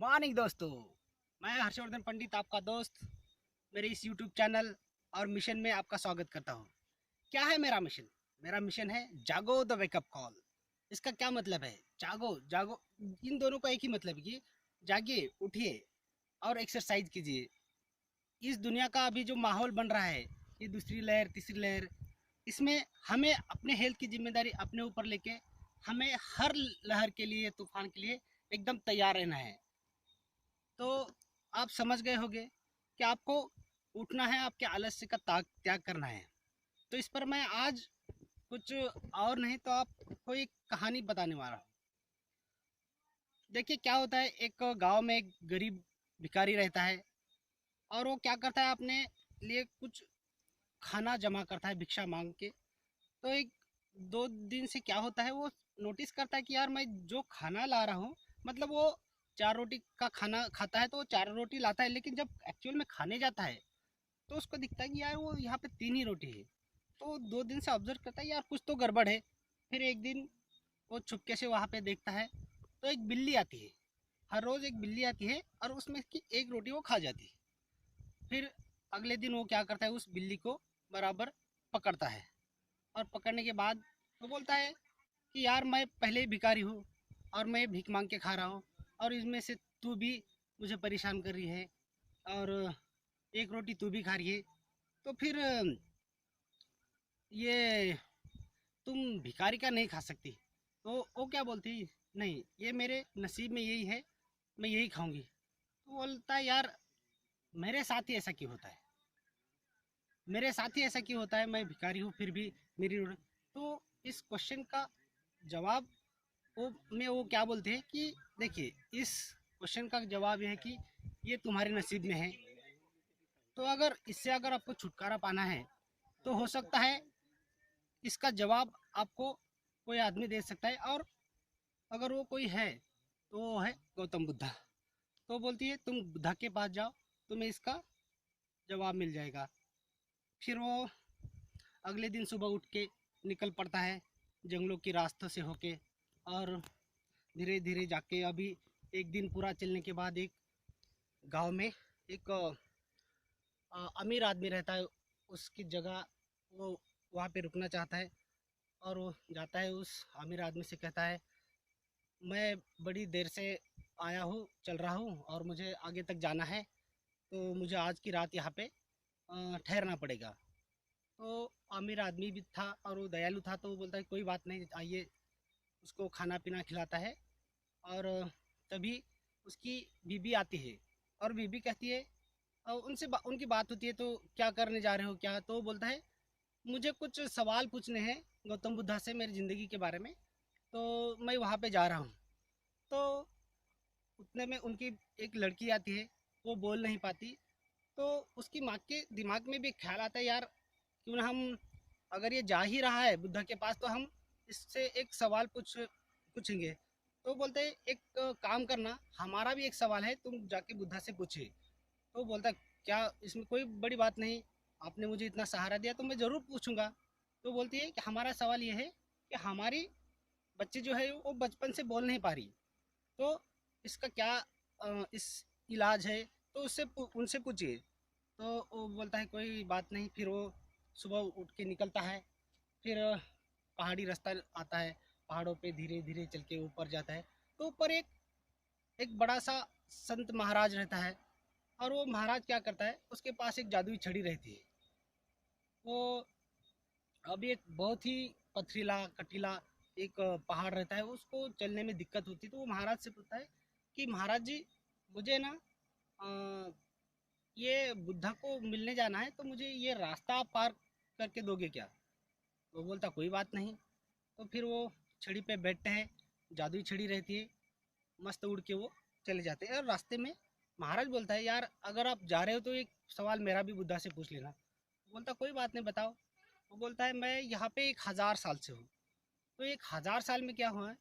Morning दोस्तों, मैं हर्षवर्धन पंडित आपका दोस्त मेरे इस यूट्यूब चैनल और मिशन में आपका स्वागत करता हूँ। क्या है मेरा मिशन? मेरा मिशन है जागो द वेकअप कॉल। इसका क्या मतलब है? जागो जागो, इन दोनों का एक ही मतलब है कि जागिए, उठिए और एक्सरसाइज कीजिए। इस दुनिया का अभी जो माहौल बन रहा है, ये दूसरी लहर तीसरी लहर, इसमें हमें अपने हेल्थ की जिम्मेदारी अपने ऊपर लेके हमें हर लहर के लिए, तूफान के लिए एकदम तैयार रहना है। तो आप समझ गए होंगे कि आपको उठना है, आपके आलस्य का त्याग करना है। तो इस पर मैं आज कुछ और नहीं तो आपको एक कहानी बताने वाला हूँ। देखिए क्या होता है, एक गांव में एक गरीब भिखारी रहता है और वो क्या करता है, अपने लिए कुछ खाना जमा करता है भिक्षा मांग के। तो एक दो दिन से क्या होता है, वो नोटिस करता है कि यार मैं जो खाना ला रहा हूँ, मतलब वो 4 रोटी का खाना खाता है तो वो 4 रोटी लाता है, लेकिन जब एक्चुअल में खाने जाता है तो उसको दिखता है कि यार वो यहाँ पे 3 ही रोटी है। तो 2 दिन से ऑब्जर्व करता है यार कुछ तो गड़बड़ है। फिर एक दिन वो चुपके से वहाँ पे देखता है तो एक बिल्ली आती है। हर रोज़ एक बिल्ली आती है और उसमें की एक रोटी वो खा जाती है। फिर अगले दिन वो क्या करता है, उस बिल्ली को बराबर पकड़ता है और पकड़ने के बाद वो बोलता है कि यार मैं पहले ही भिखारी हूँ और मैं भीख मांग के खा रहा हूँ, और इसमें से तू भी मुझे परेशान कर रही है और एक रोटी तू भी खा रही है। तो फिर ये तुम भिखारी का नहीं खा सकती। तो वो क्या बोलती, नहीं ये मेरे नसीब में यही है, मैं यही खाऊंगी। तो बोलता है यार मेरे साथ ही ऐसा क्यों होता है, मेरे साथ ही ऐसा क्यों होता है, मैं भिखारी हूँ फिर भी मेरी तो इस क्वेश्चन का जवाब वो क्या बोलते हैं कि देखिए, इस क्वेश्चन का जवाब यह है कि ये तुम्हारे नसीब में है। तो अगर इससे अगर आपको छुटकारा पाना है तो हो सकता है इसका जवाब आपको कोई आदमी दे सकता है, और अगर वो कोई है तो वो है गौतम बुद्धा। तो बोलती है तुम बुद्धा के पास जाओ, तुम्हें इसका जवाब मिल जाएगा। फिर वो अगले दिन सुबह उठ के निकल पड़ता है जंगलों के रास्तों से होके, और धीरे धीरे जाके अभी एक दिन पूरा चलने के बाद एक गांव में एक अमीर आदमी रहता है। उसकी जगह वो वहाँ पे रुकना चाहता है, और वो जाता है उस अमीर आदमी से कहता है मैं बड़ी देर से आया हूँ, चल रहा हूँ और मुझे आगे तक जाना है, तो मुझे आज की रात यहाँ पे ठहरना पड़ेगा। तो अमीर आदमी भी था और वो दयालु था, तो वो बोलता है कोई बात नहीं, आइए। उसको खाना पीना खिलाता है, और तभी उसकी बीबी आती है और बीबी कहती है, उनकी बात होती है, तो क्या करने जा रहे हो क्या? तो वो बोलता है मुझे कुछ सवाल पूछने हैं गौतम बुद्धा से मेरी ज़िंदगी के बारे में, तो मैं वहाँ पे जा रहा हूँ। तो उतने में उनकी एक लड़की आती है, वो बोल नहीं पाती। तो उसकी माँ के दिमाग में भी ख्याल आता है यार क्यों ना हम, अगर ये जा ही रहा है बुद्धा के पास, तो हम इससे एक सवाल पूछेंगे। तो बोलते हैं एक काम करना, हमारा भी एक सवाल है, तुम जाके बुद्धा से पूछे। तो बोलता है क्या, इसमें कोई बड़ी बात नहीं, आपने मुझे इतना सहारा दिया तो मैं ज़रूर पूछूंगा। तो बोलती है कि हमारा सवाल ये है कि हमारी बच्ची जो है वो बचपन से बोल नहीं पा रही, तो इसका क्या इस इलाज है, तो उनसे पूछिए। तो वो बोलता है कोई बात नहीं। फिर वो सुबह उठ के निकलता है। फिर पहाड़ी रास्ता आता है, पहाड़ों पे धीरे धीरे चल के ऊपर जाता है। तो ऊपर एक एक बड़ा सा संत महाराज रहता है, और वो महाराज क्या करता है, उसके पास एक जादुई छड़ी रहती है। वो अभी एक बहुत ही पथरीला कटीला एक पहाड़ रहता है, उसको चलने में दिक्कत होती है। तो वो महाराज से पूछता है कि महाराज जी, मुझे ना अ, ये बुद्धा को मिलने जाना है, तो मुझे ये रास्ता आप पार करके दोगे क्या? वो बोलता कोई बात नहीं। तो फिर वो छड़ी पे बैठते हैं, जादुई छड़ी रहती है, मस्त उड़ के वो चले जाते हैं। और रास्ते में महाराज बोलता है यार अगर आप जा रहे हो तो एक सवाल मेरा भी बुद्धा से पूछ लेना। बोलता कोई बात नहीं, बताओ। वो बोलता है मैं यहाँ पे 1000 साल से हूँ। तो 1000 साल में क्या हुआ है,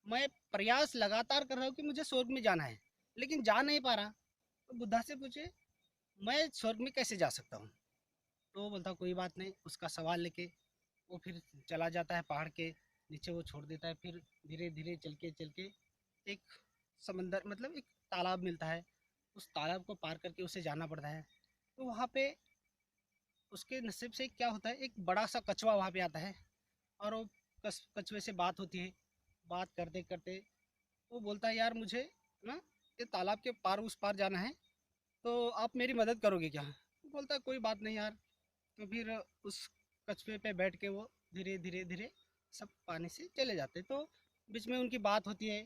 मैं प्रयास लगातार कर रहा हूँ कि मुझे स्वर्ग में जाना है, लेकिन जा नहीं पा रहा। तो बुद्धा से पूछे मैं स्वर्ग में कैसे जा सकता हूँ? तो वो बोलता कोई बात नहीं। उसका सवाल लेके वो फिर चला जाता है, पहाड़ के नीचे वो छोड़ देता है। फिर धीरे धीरे चल के एक समंदर, मतलब एक तालाब मिलता है, उस तालाब को पार करके उसे जाना पड़ता है। तो वहाँ पे उसके नसीब से क्या होता है, एक बड़ा सा कछुआ वहाँ पे आता है और वो कछुए से बात होती है। बात करते करते वो बोलता है यार मुझे ना ये तालाब के पार उस पार जाना है, तो आप मेरी मदद करोगे क्या? वो बोलता है कोई बात नहीं यार। तो फिर उस कछुए पे बैठ के वो धीरे धीरे धीरे सब पानी से चले जाते हैं। तो बीच में उनकी बात होती है।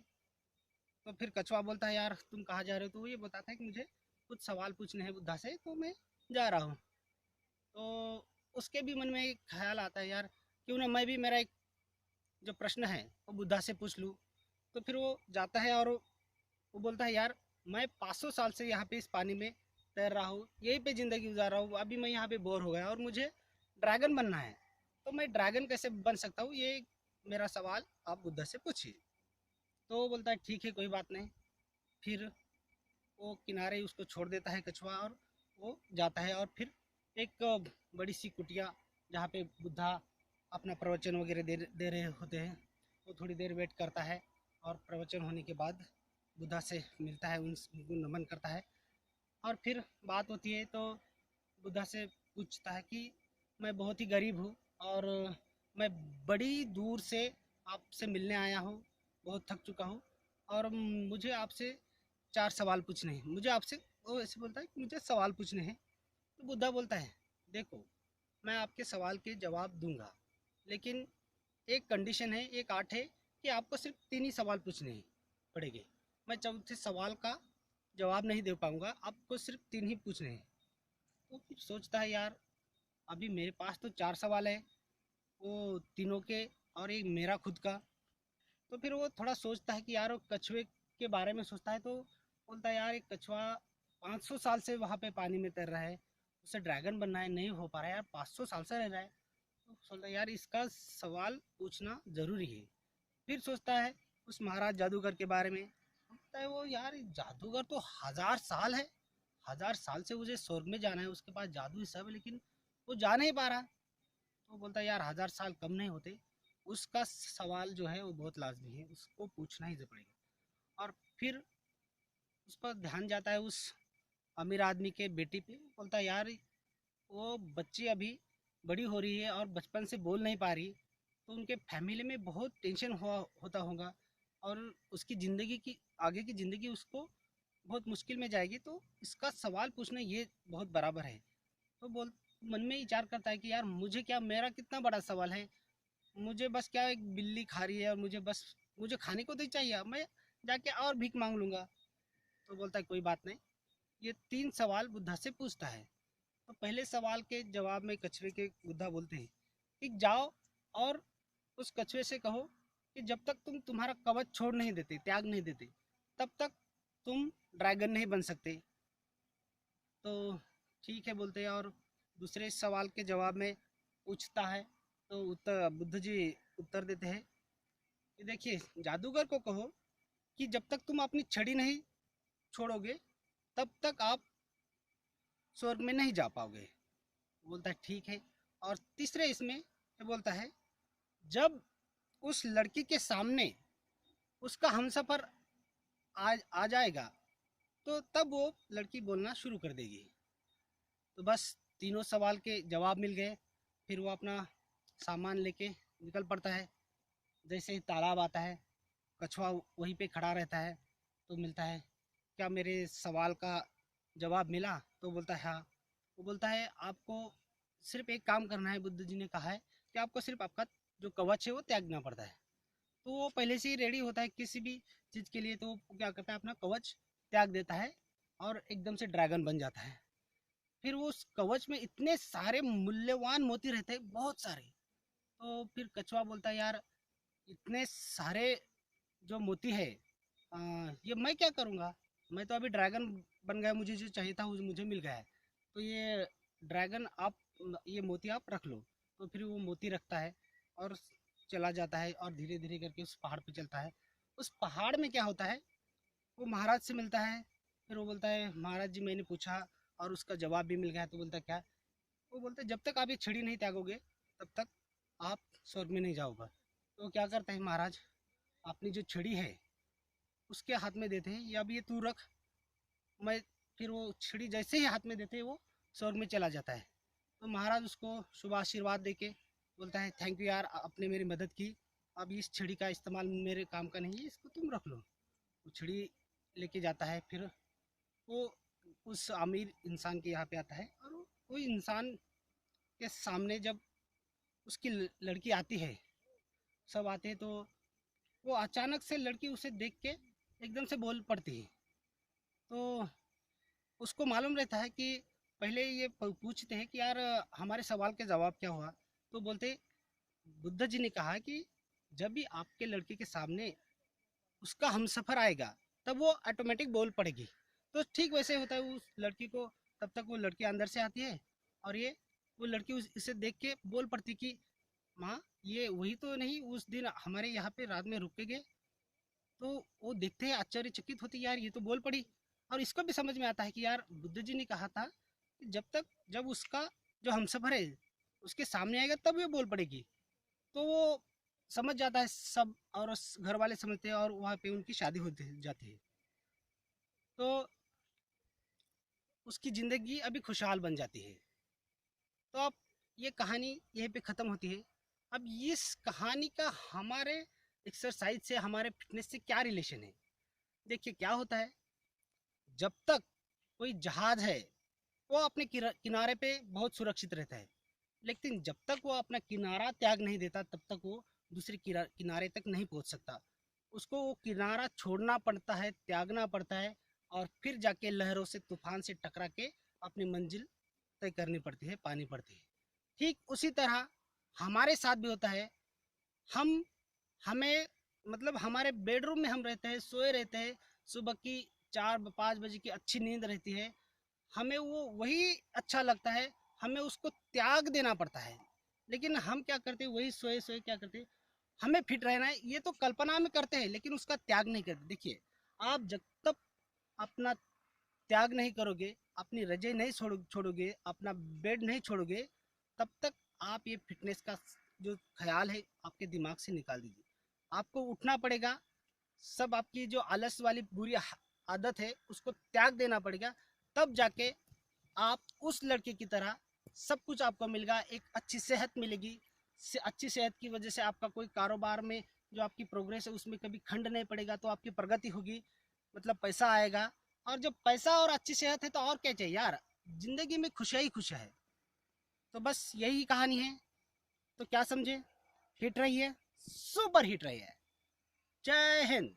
तो फिर कछुआ बोलता है यार तुम कहाँ जा रहे हो? तो वो ये बताता है कि मुझे कुछ सवाल पूछने हैं बुद्धा से, तो मैं जा रहा हूँ। तो उसके भी मन में एक ख्याल आता है यार क्यों ना मैं भी मेरा एक जो प्रश्न है वो बुद्धा से पूछ लूँ। तो फिर वो जाता है और वो बोलता है यार मैं 500 साल से यहाँ पे इस पानी में तैर रहा हूँ, यहीं पे ज़िंदगी गुजार रहा हूँ, अभी मैं यहाँ पे बोर हो गया और मुझे ड्रैगन बनना है। तो मैं ड्रैगन कैसे बन सकता हूँ, ये मेरा सवाल आप बुद्धा से पूछिए। तो वो बोलता है ठीक है कोई बात नहीं। फिर वो किनारे उसको छोड़ देता है कछुआ और वो जाता है। और फिर एक बड़ी सी कुटिया जहाँ पे बुद्धा अपना प्रवचन वगैरह दे रहे होते हैं, वो थोड़ी देर वेट करता है। और प्रवचन होने के बाद बुद्धा से मिलता है, उनको नमन करता है। और फिर बात होती है तो बुद्धा से पूछता है कि मैं बहुत ही गरीब हूँ और मैं बड़ी दूर से आपसे मिलने आया हूँ, बहुत थक चुका हूँ और मुझे आपसे 4 सवाल पूछने हैं। मुझे आपसे, वो ऐसे बोलता है कि मुझे सवाल पूछने हैं। तो बुद्धा बोलता है देखो मैं आपके सवाल के जवाब दूंगा, लेकिन एक कंडीशन है, एक आर्ट है कि आपको सिर्फ 3 ही सवाल पूछने पड़ेंगे। मैं चौथे सवाल का जवाब नहीं दे पाऊंगा, आपको सिर्फ 3 ही पूछने हैं। तो फिर सोचता है यार अभी मेरे पास तो 4 सवाल है, वो तीनों के और एक मेरा खुद का। तो फिर वो थोड़ा सोचता है कि यार वो कछुए के बारे में सोचता है। तो बोलता है यार एक कछुआ 500 साल से वहाँ पे पानी में तैर रहा है, उसे ड्रैगन बनना है, नहीं हो पा रहा है यार, 500 साल से रह रहा है। तो सोचता है यार इसका सवाल पूछना ज़रूरी है। फिर सोचता है उस महाराज जादूगर के बारे में। बोलता है वो यार जादूगर तो 1000 साल है, 1000 साल से मुझे स्वर्ग में जाना है, उसके पास जादू ही सब है, लेकिन वो जा नहीं पा रहा। तो बोलता है यार 1000 साल कम नहीं होते, उसका सवाल जो है वो बहुत लाजमी है, उसको पूछना ही पड़ेगा। और फिर उस पर ध्यान जाता है उस अमीर आदमी के बेटी पे। बोलता है यार वो बच्ची अभी बड़ी हो रही है और बचपन से बोल नहीं पा रही, तो उनके फैमिली में बहुत टेंशन होता होगा और उसकी ज़िंदगी की, आगे की ज़िंदगी उसको बहुत मुश्किल में जाएगी। तो इसका सवाल पूछना ये बहुत बराबर है। तो बोल मन में विचार करता है कि यार मुझे क्या, मेरा कितना बड़ा सवाल है, मुझे बस क्या एक बिल्ली खा रही है और मुझे खाने को तो चाहिए, मैं जाके और भीख मांग लूँगा। तो बोलता है कोई बात नहीं। ये 3 सवाल बुद्धा से पूछता है। तो पहले सवाल के जवाब में कछुए के बुद्धा बोलते हैं कि जाओ और उस कछुए से कहो कि जब तक तुम तुम्हारा कवच छोड़ नहीं देते, त्याग नहीं देते, तब तक तुम ड्रैगन नहीं बन सकते। तो ठीक है बोलते हैं। और दूसरे सवाल के जवाब में पूछता है। तो उत्तर बुद्ध जी उत्तर देते हैं कि देखिए जादूगर को कहो कि जब तक तुम अपनी छड़ी नहीं छोड़ोगे तब तक आप स्वर्ग में नहीं जा पाओगे। बोलता है ठीक है। और तीसरे इसमें बोलता है जब उस लड़की के सामने उसका हमसफर आ जाएगा तो तब वो लड़की बोलना शुरू कर देगी। तो बस तीनों सवाल के जवाब मिल गए। फिर वो अपना सामान लेके निकल पड़ता है। जैसे ही तालाब आता है कछुआ वहीं पे खड़ा रहता है। तो मिलता है क्या मेरे सवाल का जवाब मिला? तो बोलता है हाँ। वो बोलता है आपको सिर्फ एक काम करना है, बुद्ध जी ने कहा है कि आपको सिर्फ आपका जो कवच है वो त्यागना पड़ता है। तो वो पहले से ही रेडी होता है किसी भी चीज़ के लिए। तो वो क्या करता है अपना कवच त्याग देता है और एकदम से ड्रैगन बन जाता है। फिर वो उस कवच में इतने सारे मूल्यवान मोती रहते हैं, बहुत सारे। तो फिर कछुआ बोलता है यार इतने सारे जो मोती है ये मैं क्या करूँगा, मैं तो अभी ड्रैगन बन गया, मुझे जो चाहिए था वो मुझे मिल गया है। तो ये ड्रैगन आप, ये मोती आप रख लो। तो फिर वो मोती रखता है और चला जाता है और धीरे धीरे करके उस पहाड़ पे चलता है। उस पहाड़ में क्या होता है, वो महाराज से मिलता है। फिर वो बोलता है महाराज जी मैंने पूछा और उसका जवाब भी मिल गया। तो बोलता है क्या? वो बोलते जब तक आप ये छड़ी नहीं त्यागोगे तब तक आप स्वर्ग में नहीं जाओगे। तो क्या करते हैं महाराज, अपनी जो छड़ी है उसके हाथ में देते हैं, या अब ये तू रख, मैं फिर वो छड़ी जैसे ही हाथ में देते वो स्वर्ग में चला जाता है। तो महाराज उसको शुभ आशीर्वाद दे के बोलता है, थैंक यू यार, आपने मेरी मदद की, अब इस छड़ी का इस्तेमाल मेरे काम का नहीं है, इसको तुम रख लो। वो छड़ी लेके जाता है। फिर वो उस अमीर इंसान के यहाँ पे आता है, और वो इंसान के सामने जब उसकी लड़की आती है, सब आते हैं, तो वो अचानक से लड़की उसे देख के एकदम से बोल पड़ती है। तो उसको मालूम रहता है कि पहले ये पूछते हैं कि यार हमारे सवाल के जवाब क्या हुआ। तो बोलते, बुद्ध जी ने कहा कि जब भी आपके लड़के के सामने उसका हमसफर आएगा तब वो ऑटोमेटिक बोल पड़ेगी। तो ठीक वैसे होता है उस लड़की को, तब तक वो लड़की अंदर से आती है, और ये वो लड़की इसे देख के बोल पड़ती कि माँ, ये वही तो नहीं उस दिन हमारे यहाँ पे रात में रुक के गए। तो वो देखते हैं, आश्चर्यचकित होती, यार ये तो बोल पड़ी। और इसको भी समझ में आता है कि यार बुद्ध जी ने कहा था कि जब उसका जो हमसफर है उसके सामने आएगा तब ये बोल पड़ेगी। तो वो समझ जाता है सब, और घर वाले समझते हैं, और वहाँ पे उनकी शादी हो जाती है। तो उसकी ज़िंदगी अभी खुशहाल बन जाती है। तो अब ये कहानी यहीं पे ख़त्म होती है। अब इस कहानी का हमारे एक्सरसाइज से, हमारे फिटनेस से क्या रिलेशन है? देखिए क्या होता है, जब तक कोई जहाज है वो अपने किनारे पे बहुत सुरक्षित रहता है, लेकिन जब तक वो अपना किनारा त्याग नहीं देता तब तक वो दूसरे किनारे तक नहीं पहुंच सकता। उसको वो किनारा छोड़ना पड़ता है, त्यागना पड़ता है, और फिर जाके लहरों से, तूफान से टकरा के अपनी मंजिल तय करनी पड़ती है, पानी पड़ती है। ठीक उसी तरह हमारे साथ भी होता है। हम हमें मतलब हमारे बेडरूम में हम रहते हैं, सोए रहते हैं, सुबह की 4-5 बजे की अच्छी नींद रहती है, हमें वो वही अच्छा लगता है, हमें उसको त्याग देना पड़ता है। लेकिन हम क्या करते हैं, वही सोए सोए क्या करते हैं, हमें फिट रहना है ये तो कल्पना में करते हैं, लेकिन उसका त्याग नहीं करते। देखिए, आप जब तक अपना त्याग नहीं करोगे, अपनी रजाई नहीं छोड़ोगे, अपना बेड नहीं छोड़ोगे, तब तक आप ये फिटनेस का जो ख्याल है आपके दिमाग से निकाल दीजिए। आपको उठना पड़ेगा, सब आपकी जो आलस वाली बुरी आदत है उसको त्याग देना पड़ेगा, तब जाके आप उस लड़के की तरह सब कुछ आपको मिलेगा। एक अच्छी सेहत मिलेगी, अच्छी सेहत की वजह से आपका कोई कारोबार में जो आपकी प्रोग्रेस है उसमें कभी खंड नहीं पड़ेगा, तो आपकी प्रगति होगी, मतलब पैसा आएगा। और जब पैसा और अच्छी सेहत है तो और क्या चाहिए यार, जिंदगी में खुशियाँ ही खुशियाँ है। तो बस यही कहानी है। तो क्या समझे, हिट रही है, सुपर हिट रही है। जय हिंद।